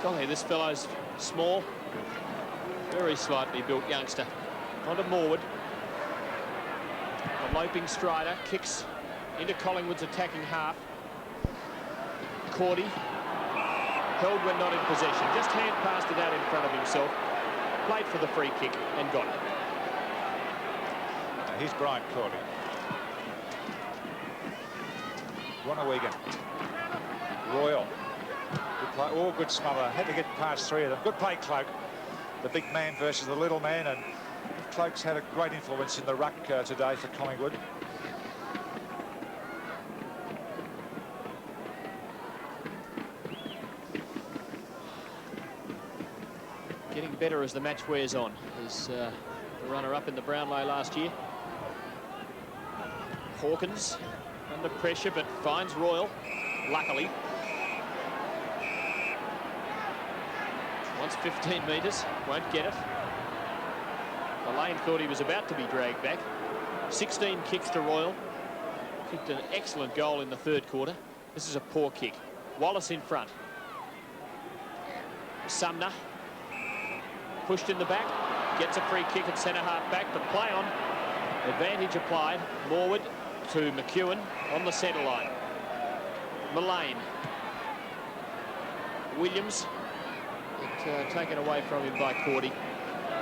Golly, this fellow's small, very slightly built youngster. Onto Morwood. The loping Strider kicks into Collingwood's attacking half. Cordy held when not in possession. Just hand passed it out in front of himself. Played for the free kick and got it. Here's Brian Cordy. Groenewegen. Royal. Good play. Oh, good smother. Had to get past three of them. Good play, Cloak. The big man versus the little man, and Cloak's had a great influence in the ruck today for Collingwood. Getting better as the match wears on. He's the runner-up in the Brownlow last year. Hawkins under pressure, but finds Royal, luckily. Wants 15 metres, won't get it. Lane thought he was about to be dragged back. 16 kicks to Royal. Kicked an excellent goal in the third quarter. This is a poor kick. Wallace in front. Sumner pushed in the back, gets a free kick at centre half back, but play on. Advantage applied. Morwood to McEwen on the centre line. Mullane. Williams taken away from him by Cordy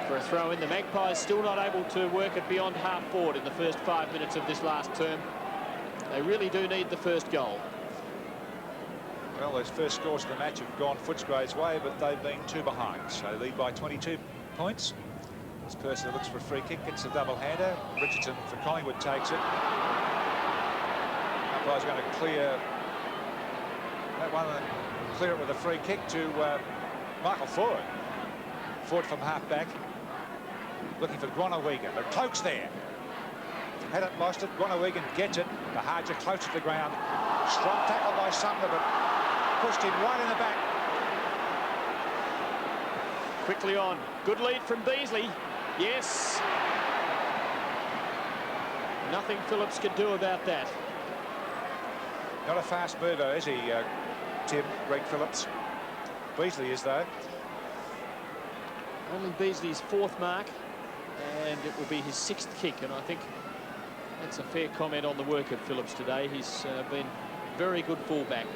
for a throw in. The Magpies still not able to work it beyond half forward in the first 5 minutes of this last term. They really do need the first goal. Well, those first scores of the match have gone Footscray's way, but they've been 2 behind. So they lead by 22 points. This person looks for a free kick, gets a double-hander. Richardson for Collingwood takes it. Umpire's going to clear that one and clear it with a free kick to Michael Ford. Ford from half-back, looking for Groenewegen, but Cloak's there. Hadn't lost it. Groenewegen gets it. The Harger close to the ground. Strong tackle by Sumner, but pushed him right in the back. Quickly on. Good lead from Beasley. Yes. Nothing Phillips could do about that. Not a fast mover, is he, Tim? Greg Phillips. Beasley is, though. Only Beasley's 4th mark, and it will be his 6th kick, and I think that's a fair comment on the work of Phillips today. He's been very good fullback.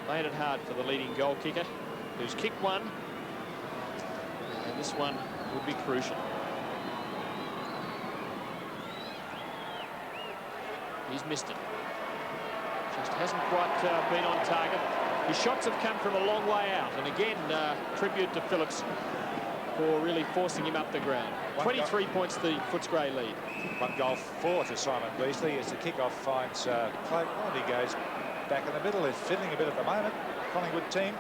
Made it hard for the leading goal kicker, who's kicked one, and this one would be crucial. He's missed it. Just hasn't quite been on target. His shots have come from a long way out, and again, tribute to Phillips for really forcing him up the ground. 23 points the Footscray lead. 1 goal 4 to Simon Beasley as the kickoff finds Cloak. And he goes back in the middle. He's fiddling a bit at the moment. Collingwood team.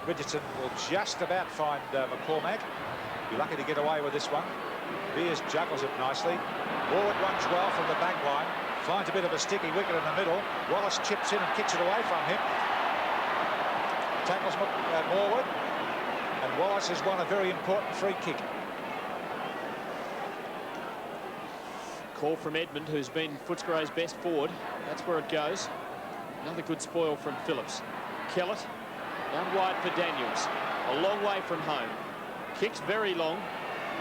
Richardson will just about find McCormack. Be lucky to get away with this one. Beers juggles it nicely. Ward runs well from the back line. Finds a bit of a sticky wicket in the middle. Wallace chips in and kicks it away from him. Tackles Morwood. And Wallace has won a very important free kick. Call from Edmund, who's been Footscray's best forward. That's where it goes. Another good spoil from Phillips. Kellett down wide for Daniels. A long way from home. Kicks very long.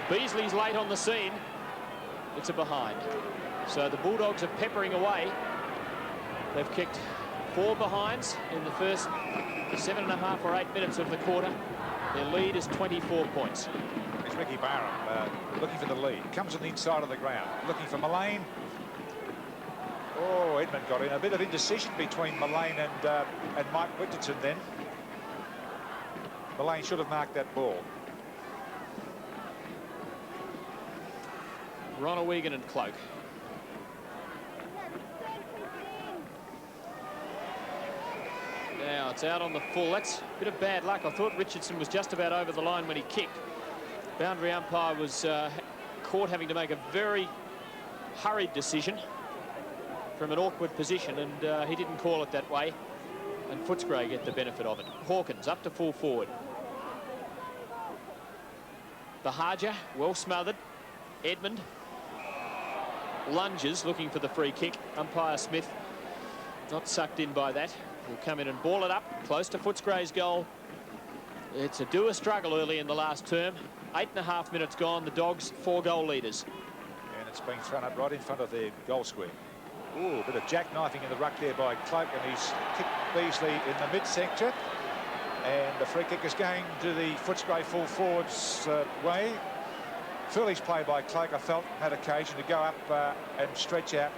Beasley's late on the scene. It's a behind. So the Bulldogs are peppering away. They've kicked 4 behinds in the first 7.5 or 8 minutes of the quarter. Their lead is 24 points. It's Ricky Barham looking for the lead. Comes on the inside of the ground. Looking for Mullane. Oh, Edmund got in. A bit of indecision between Mullane and Mike Richardson then. Mullane should have marked that ball. Groenewegen and Cloak. Now it's out on the full. That's a bit of bad luck. I thought Richardson was just about over the line when he kicked. Boundary umpire was caught having to make a very hurried decision from an awkward position, and he didn't call it that way, and Footscray get the benefit of it. Hawkins up to full forward. The Harger, well smothered. Edmund lunges, looking for the free kick. Umpire Smith not sucked in by that. Will come in and ball it up close to Footscray's goal. It's a doer struggle early in the last term. 8.5 minutes gone. The Dogs 4-goal leaders. And it's been thrown up right in front of their goal square. Ooh, a bit of jackknifing in the ruck there by Cloak, and he's kicked Beasley in the mid-sector. And the free kick is going to the Footscray full forwards way. Foolish play by Cloak, I felt, had occasion to go up and stretch out,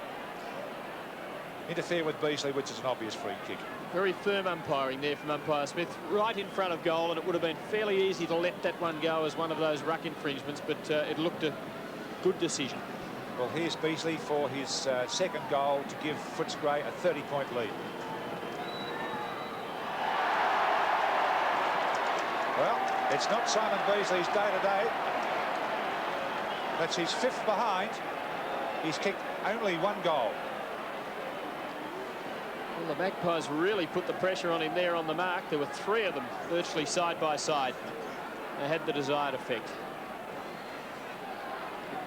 interfere with Beasley, which is an obvious free kick. Very firm umpiring there from umpire Smith, right in front of goal, and it would have been fairly easy to let that one go as one of those ruck infringements, but it looked a good decision. Well, here's Beasley for his second goal to give Footscray a 30-point lead. Well, it's not Simon Beasley's day-to-day. That's his 5th behind. He's kicked only 1 goal. Well, the Magpies really put the pressure on him there on the mark. There were 3 of them virtually side by side. They had the desired effect.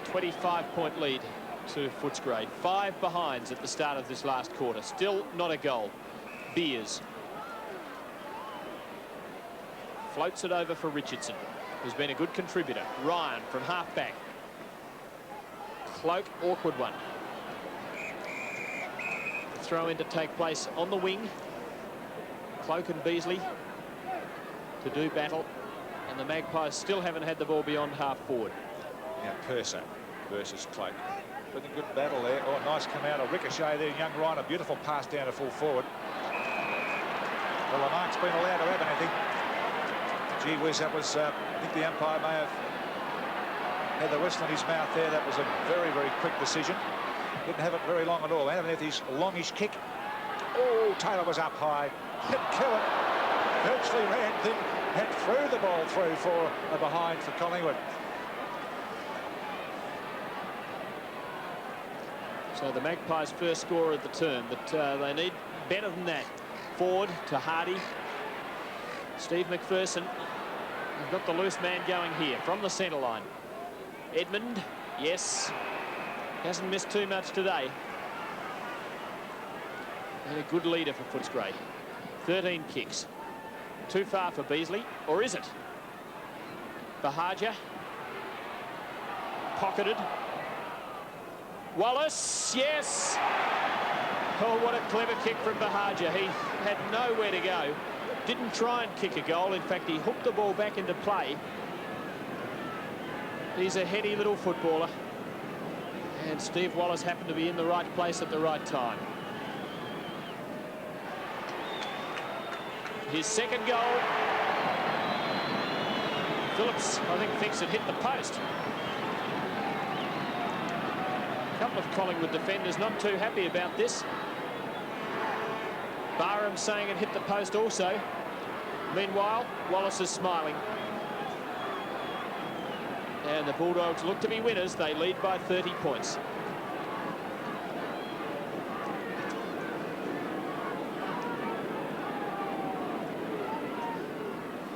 25-point lead to Footscray. 5 behinds at the start of this last quarter. Still not a goal. Beers floats it over for Richardson, who's been a good contributor. Ryan from half-back. Cloak, awkward one. Throw in to take place on the wing. Cloak and Beasley to do battle, and the Magpies still haven't had the ball beyond half forward. Now Purser versus Cloak. But a good battle there. Oh, nice come out of ricochet there. Young Ryan, a beautiful pass down to full forward. Well, Lamarck's been allowed to have anything. Gee whiz, that was, I think the umpire may have had the whistle in his mouth there. That was a very, very quick decision. Didn't have it very long at all. Underneath his longish kick. Oh, Taylor was up high. Didn't kill it. Virtually ran thin and threw the ball through for a behind for Collingwood. So the Magpies' first score of the term, but they need better than that. Forward to Hardy. Steve McPherson. They've got the loose man going here from the centre line. Edmund, yes. Hasn't missed too much today. And a good leader for Footscray. 13 kicks. Too far for Beasley, or is it? Bahaja. Pocketed. Wallace, yes! Oh, what a clever kick from Bahaja. He had nowhere to go. Didn't try and kick a goal. In fact, he hooked the ball back into play. He's a heady little footballer. And Steve Wallace happened to be in the right place at the right time. His second goal. Phillips, I think, thinks it hit the post. A couple of Collingwood defenders not too happy about this. Barham saying it hit the post also. Meanwhile, Wallace is smiling. And the Bulldogs look to be winners. They lead by 30 points.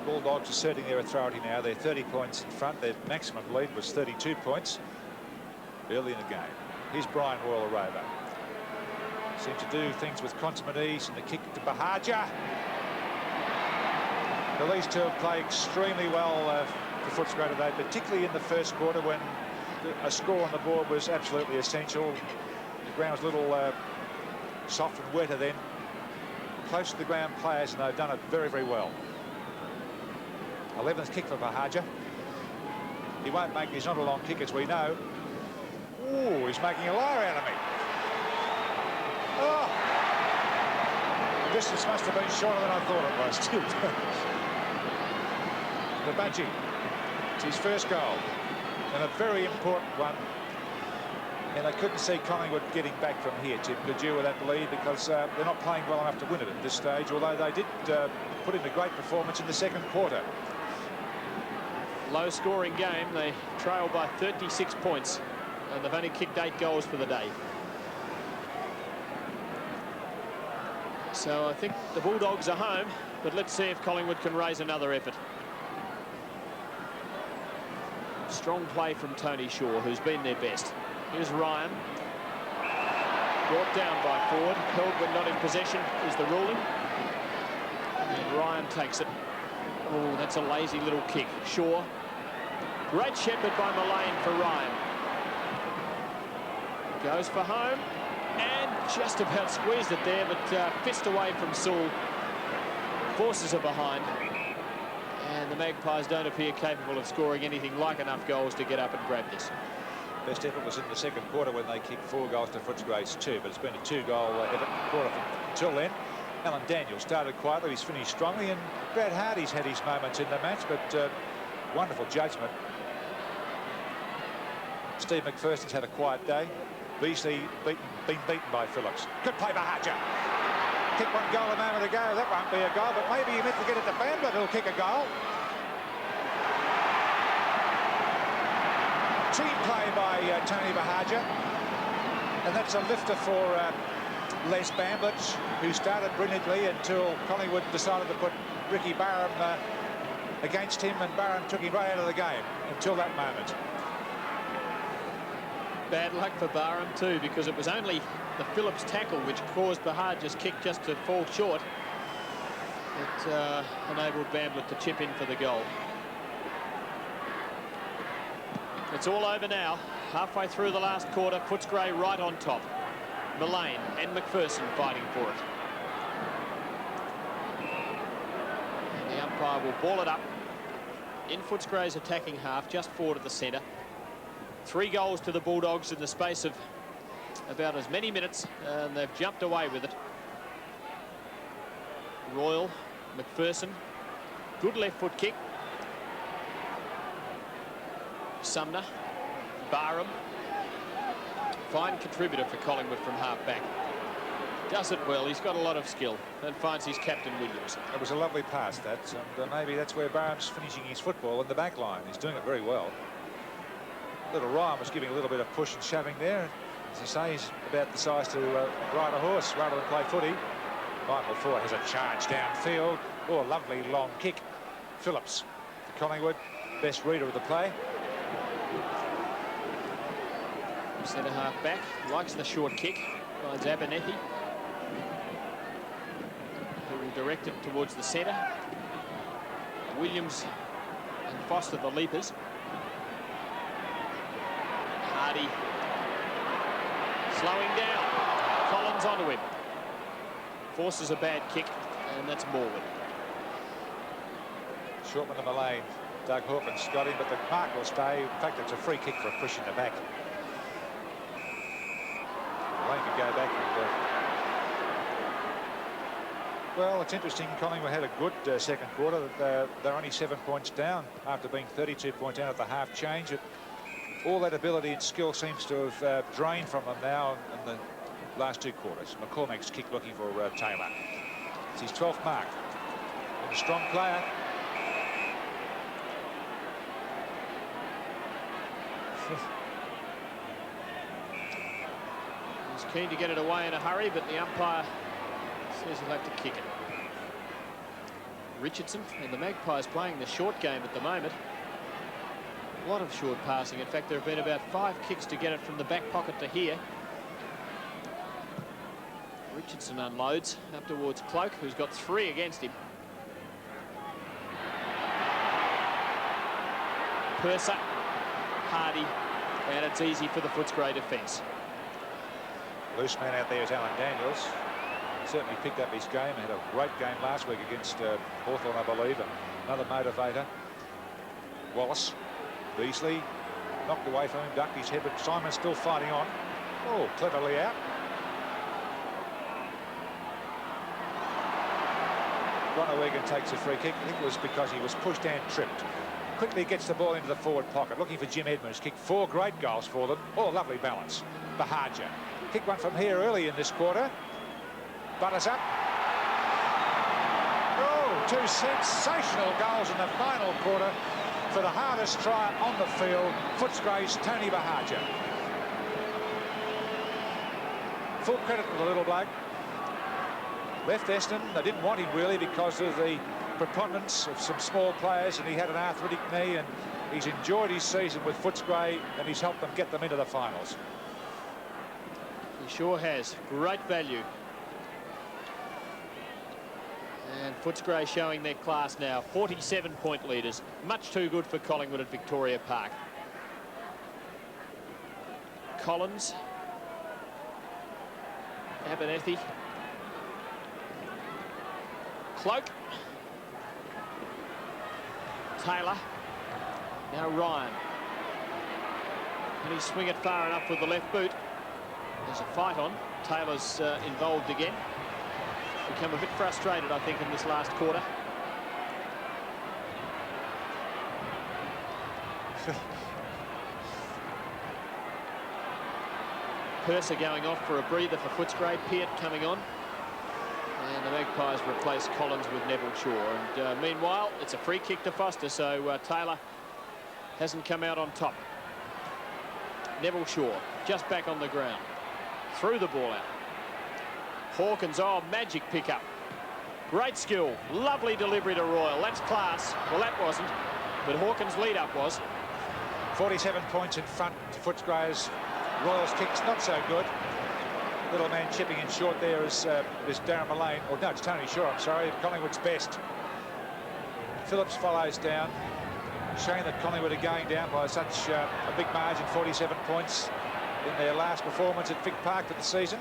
Bulldogs asserting their authority now. They're 30 points in front. Their maximum lead was 32 points early in the game. Here's Brian Royal Rover. Seemed to do things with consummate ease, and the kick to Bahaja. These two have played extremely well for Footscray today, particularly in the first quarter when a score on the board was absolutely essential. The ground was a little soft and wetter then. Close to the ground players, and they've done it very, very well. 11th kick for Bahaja. He won't make, he's not a long kick as we know. Ooh, he's making a liar out of me. Oh! The distance must have been shorter than I thought it was. Babaji, it's his first goal, and a very important one. And I couldn't see Collingwood getting back from here, Tim, could you, with that lead, because they're not playing well enough to win it at this stage, although they did put in a great performance in the second quarter. Low scoring game. They trail by 36 points, and they've only kicked 8 goals for the day. So I think the Bulldogs are home, but let's see if Collingwood can raise another effort. Strong play from Tony Shaw, who's been their best. Here's Ryan. Brought down by Ford. Held but not in possession is the ruling. And Ryan takes it. Oh, that's a lazy little kick. Shaw. Great shepherd by Mullane for Ryan. Goes for home. And just about squeezed it there, but fist away from Sewell. Forces are behind. And the Magpies don't appear capable of scoring anything like enough goals to get up and grab this. Best effort was in the second quarter when they kicked 4 goals to Footscray's 2, but it's been a 2-goal effort quarter until then. Alan Daniels started quietly, he's finished strongly, and Brad Hardy's had his moments in the match, but wonderful judgment. Steve McPherson's had a quiet day. Beasley been beaten by Phillips. Good play by Harger. Kicked 1 goal a moment ago. That won't be a goal, but maybe he meant to get it to Bamblett, who'll kick a goal. Team play by Tony Bahaja, and that's a lifter for Les Bamblett, who started brilliantly until Collingwood decided to put Ricky Barham against him, and Barham took him right out of the game until that moment. Bad luck for Barham too, because it was only the Phillips tackle which caused Bahaja's kick just to fall short. It enabled Bamblett to chip in for the goal. It's all over now. Halfway through the last quarter, Footscray right on top. Mullane and McPherson fighting for it. And the umpire will ball it up in Footscray's attacking half, just forward of the centre. 3 goals to the Bulldogs in the space of about as many minutes, and they've jumped away with it. Royal, McPherson, good left foot kick. Sumner, Barham, fine contributor for Collingwood from half back. Does it well. He's got a lot of skill, and finds his captain Williams. It was a lovely pass, that, and maybe that's where Barham's finishing his football in the back line. He's doing it very well. Little Ryan was giving a little bit of push and shoving there. As I say, he's about the size to ride a horse rather than play footy. Michael Ford has a charge downfield. Oh, a lovely long kick. Phillips for Collingwood, best reader of the play. Centre half back, likes the short kick, finds Abernethy, who will direct it towards the centre. Williams and Foster the leapers. Hardy slowing down. Collins onto him. Forces a bad kick, and that's Morwood. Shortman to Mullane. Doug Hawkins got him, but the mark will stay. In fact, it's a free kick for a push in the back. Mullane could go back and, well, it's interesting. Collingwood had a good second quarter. They're only 7 points down after being 32 points down at the half change. All that ability and skill seems to have drained from them now in the last 2 quarters. McCormack's kick looking for Taylor. It's his 12th mark. And a strong player. He's keen to get it away in a hurry, but the umpire says he'll have to kick it. Richardson and the Magpies playing the short game at the moment. A lot of short passing. In fact, there have been about 5 kicks to get it from the back pocket to here. Richardson unloads up towards Cloak, who's got 3 against him. Purser, Hardy, and it's easy for the Footscray defence. Loose man out there is Alan Daniels. Certainly picked up his game. Had a great game last week against Hawthorn, I believe. And another motivator. Wallace. Beasley knocked away from him, ducked his head, but Simon's still fighting on. Oh, cleverly out. Groenewegen takes a free kick. I think it was because he was pushed and tripped. Quickly gets the ball into the forward pocket, looking for Jim Edmonds. Kicked 4 great goals for them. Oh, lovely balance. Bahaja. Kicked one from here early in this quarter. Butters up. Oh, 2 sensational goals in the final quarter for the hardest try on the field, Footscray's Tony Bahaja. Full credit to the little bloke. Left Eston. They didn't want him really because of the preponderance of some small players, and he had an arthritic knee, and he's enjoyed his season with Footscray, and he's helped them get them into the finals. He sure has. Great value. And Footscray showing their class now. 47-point leaders. Much too good for Collingwood at Victoria Park. Collins. Abernethy. Cloak. Taylor. Now Ryan. Can he swing it far enough with the left boot? There's a fight on. Taylor's involved again. Become a bit frustrated, I think, in this last quarter. Purser going off for a breather for Footscray. Peart coming on. And the Magpies replace Collins with Neville Shaw. And meanwhile, it's a free kick to Foster, so Taylor hasn't come out on top. Neville Shaw just back on the ground. Threw the ball out. Hawkins, oh, magic pickup. Great skill. Lovely delivery to Royal. That's class. Well, that wasn't. But Hawkins' lead-up was. 47 points in front to Footscray's. Royal's kick's not so good. Little man chipping in short there is Darren Mullane. Or no, it's Tony Shaw, I'm sorry. Collingwood's best. Phillips follows down. Shame that Collingwood are going down by such a big margin, 47 points in their last performance at Vic Park for the season.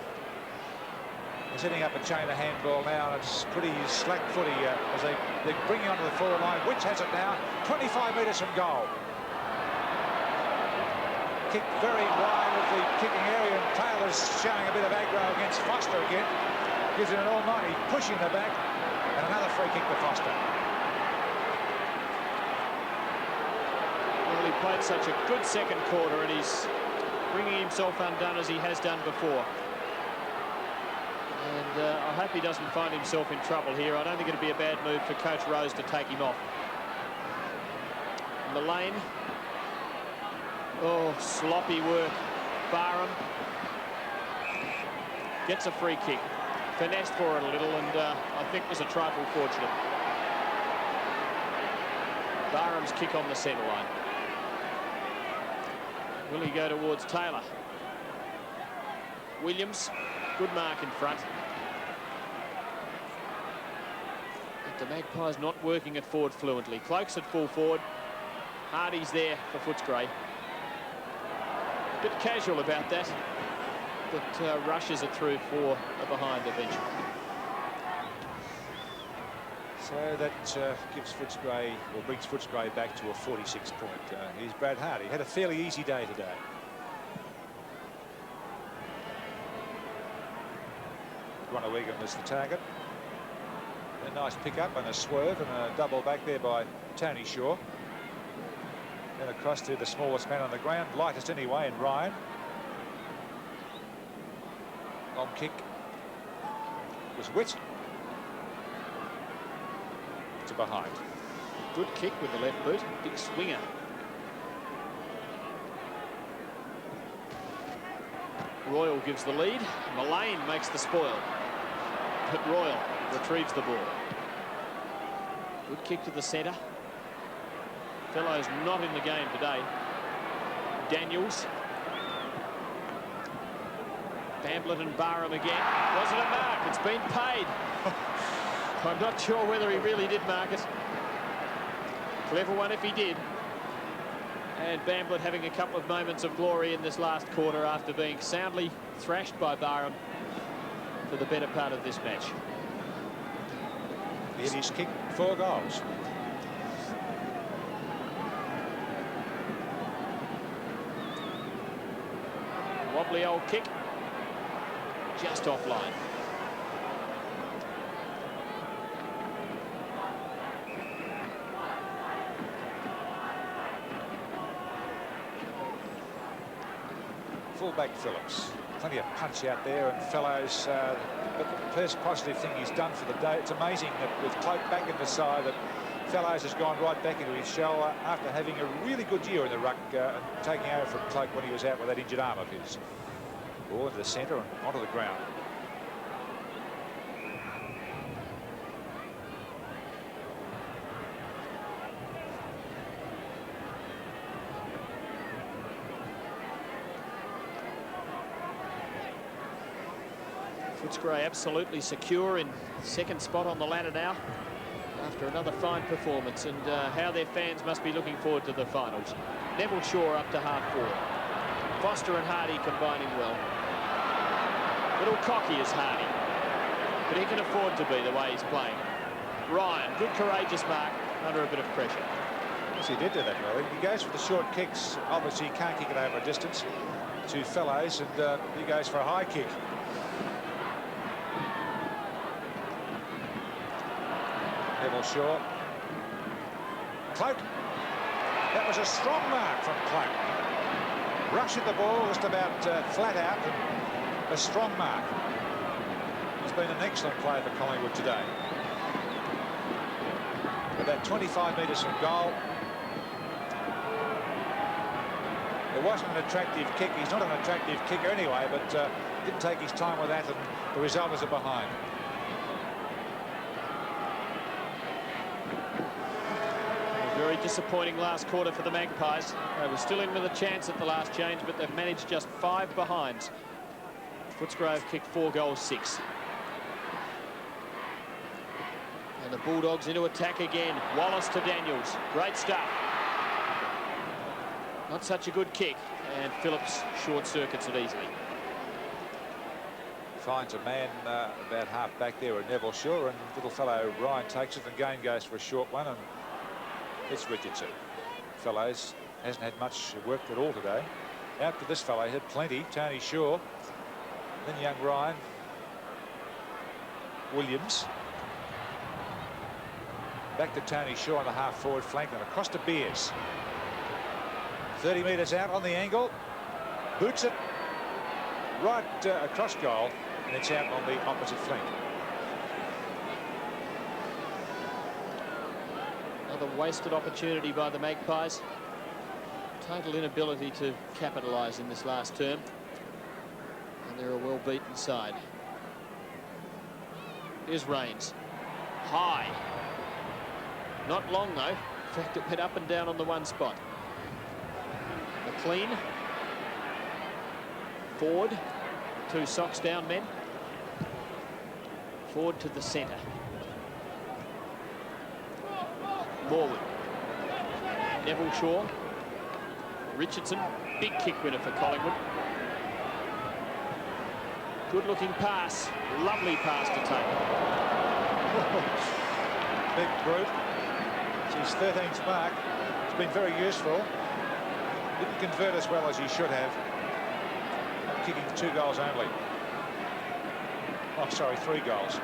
They're setting up a chain of handball now, and it's pretty slack footy as they're bringing onto the forward line. Which has it now, 25 metres from goal. Kicked very wide of the kicking area, and Taylor's showing a bit of aggro against Foster again. Gives it an almighty push in the back, and another free kick to Foster. Well, he played such a good second quarter, and he's bringing himself undone as he has done before. And I hope he doesn't find himself in trouble here. I don't think it'd be a bad move for Coach Rose to take him off. Mullane. Oh, sloppy work. Barham gets a free kick. Finessed for it a little, and I think was a trifle fortunate. Barham's kick on the centre line. Will he go towards Taylor? Williams, good mark in front. But the Magpies not working at forward fluently. Cloak's at full forward. Hardy's there for Footscray. A bit casual about that, but rushes it through for a behind eventually. So that gives Footscray, or brings Footscray back to a 46-point. Here's Brad Hardy. Had a fairly easy day today. Wigan was the target. A nice pick-up and a swerve and a double back there by Tony Shaw. Then across to the smallest man on the ground, lightest anyway, in Ryan. Long kick was Witt. To behind. Good kick with the left boot. Big swinger. Royal gives the lead. Mullane makes the spoil. But Royal retrieves the ball. Good kick to the centre. Fellow's not in the game today. Daniels. Bamblett and Barham again. Was it a mark? It's been paid. I'm not sure whether he really did mark it. Clever one if he did. And Bamblett having a couple of moments of glory in this last quarter after being soundly thrashed by Barham for the better part of this match. He's kicked 4 goals. Wobbly old kick. Just offline. Fullback Phillips. Plenty of punch out there, and Fellows, but the first positive thing he's done for the day, it's amazing that with Cloak back in the side, that Fellows has gone right back into his shell after having a really good year in the ruck and taking over from Cloak when he was out with that injured arm of his. Ball into the centre and onto the ground. Footscray absolutely secure in second spot on the ladder now after another fine performance, and how their fans must be looking forward to the finals. Neville Shaw up to half-forward. Foster and Hardy combining well. Little cocky is Hardy, but he can afford to be the way he's playing. Ryan, good courageous mark under a bit of pressure. Yes, he did do that well. He goes for the short kicks. Obviously, he can't kick it over a distance. Two fellows, and he goes for a high kick. Neville Shaw. Cloak. That was a strong mark from Cloak. Rushing the ball just about flat out, and a strong mark. He's been an excellent player for Collingwood today. About 25 metres from goal. It wasn't an attractive kick. He's not an attractive kicker anyway, but didn't take his time with that, and the result is a behind. Very disappointing last quarter for the Magpies. They were still in with a chance at the last change, but they've managed just 5 behinds. Footscray kicked 4 goals, 6. And the Bulldogs into attack again. Wallace to Daniels. Great stuff. Not such a good kick, and Phillips short circuits it easily. Finds a man about half back there with Neville Shaw, and little fellow Ryan takes it, and again goes for a short one, and it's Richardson. Fellows hasn't had much work at all today. Out to this fellow, had plenty. Tony Shaw, then young Ryan Williams. Back to Tony Shaw on the half-forward flank, and across to Beers. 30 metres out on the angle. Boots it right across goal, and it's out on the opposite flank. Another wasted opportunity by the Magpies. Total inability to capitalise in this last term. And they're a well-beaten side. Here's Rains. High. Not long, though. In fact, it went up and down on the one spot. McLean. Ford. 2 socks down men. Ford to the centre. Morwood. Neville Shaw. Richardson. Big kick winner for Collingwood. Good looking pass. Lovely pass to take. Big brute. It's his 13th mark. It's been very useful. Didn't convert as well as he should have. Kicking 2 goals only. Oh, sorry, 3 goals.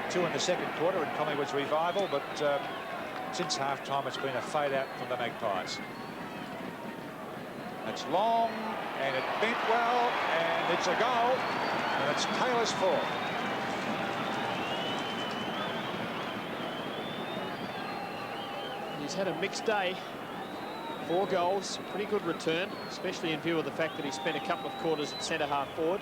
2 in the second quarter in Collingwood's revival, but since half-time it's been a fade out from the Magpies. It's long, and it bent well, and it's a goal, and it's Taylor's fourth. He's had a mixed day. 4 goals, pretty good return, especially in view of the fact that he spent a couple of quarters at centre half forward.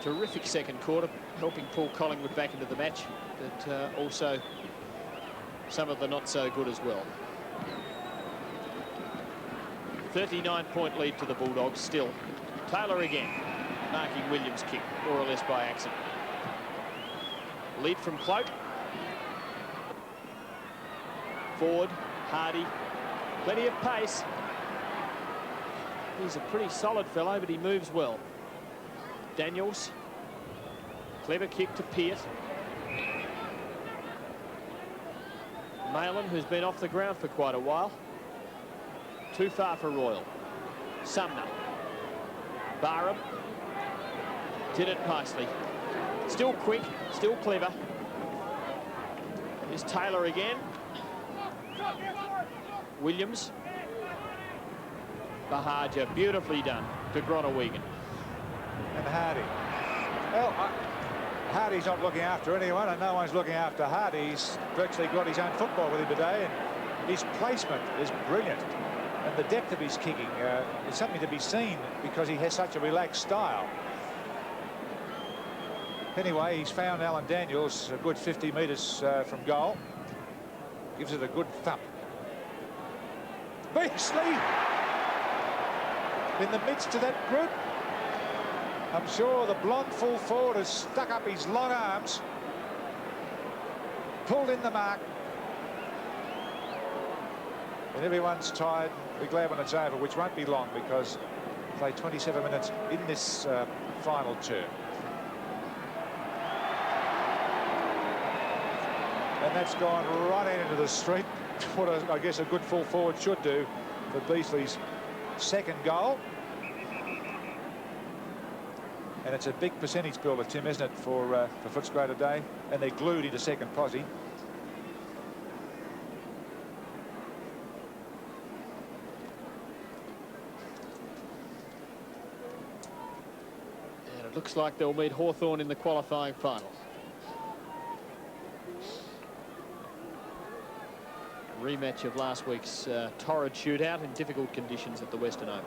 Terrific second quarter, helping pull Collingwood back into the match, but also some of the not so good as well. 39-point lead to the Bulldogs still. Taylor again, marking Williams' kick, more or less by accident. Lead from Cloak. Ford, Hardy, plenty of pace. He's a pretty solid fellow, but he moves well. Daniels, clever kick to Peart. Malin, who's been off the ground for quite a while. Too far for Royal. Sumner. Barham. Did it nicely. Still quick, still clever. Here's Taylor again. Williams. Bahaja, beautifully done to Gronawegan. And Hardy. Well, Hardy's not looking after anyone, and no one's looking after Hardy. He's virtually got his own football with him today, and his placement is brilliant. And the depth of his kicking is something to be seen because he has such a relaxed style. Anyway, he's found Alan Daniels a good 50 metres from goal. Gives it a good thump. Beasley in the midst of that group. I'm sure the blonde full forward has stuck up his long arms, pulled in the mark, and everyone's tired. Be glad when it's over, which won't be long because play 27 minutes in this final term. And that's gone right into the street. What I guess a good full forward should do for Beasley's second goal. And it's a big percentage builder, Tim, isn't it, for Footscray today? And they're glued into second posse. And it looks like they'll meet Hawthorn in the qualifying final. Rematch of last week's torrid shootout in difficult conditions at the Western Open.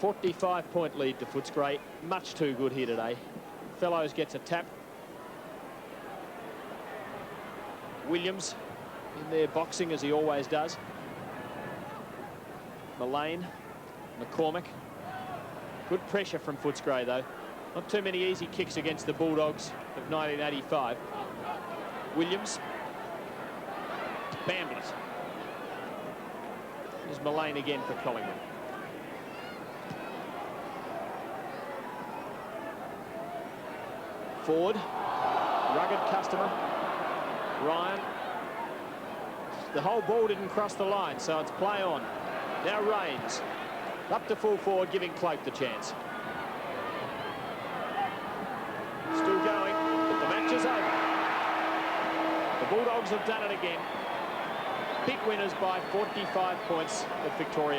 45-point lead to Footscray. Much too good here today. Fellows gets a tap. Williams in there boxing as he always does. Mullane, McCormick. Good pressure from Footscray though. Not too many easy kicks against the Bulldogs of 1985. Williams. Bamblett. Here's Mullane again for Collingwood. Ford, rugged customer. Ryan. The whole ball didn't cross the line, so it's play on. Now Rains. Up to full forward, giving Cloak the chance. Still going, but the match is over. The Bulldogs have done it again. Big winners by 45 points at Victoria.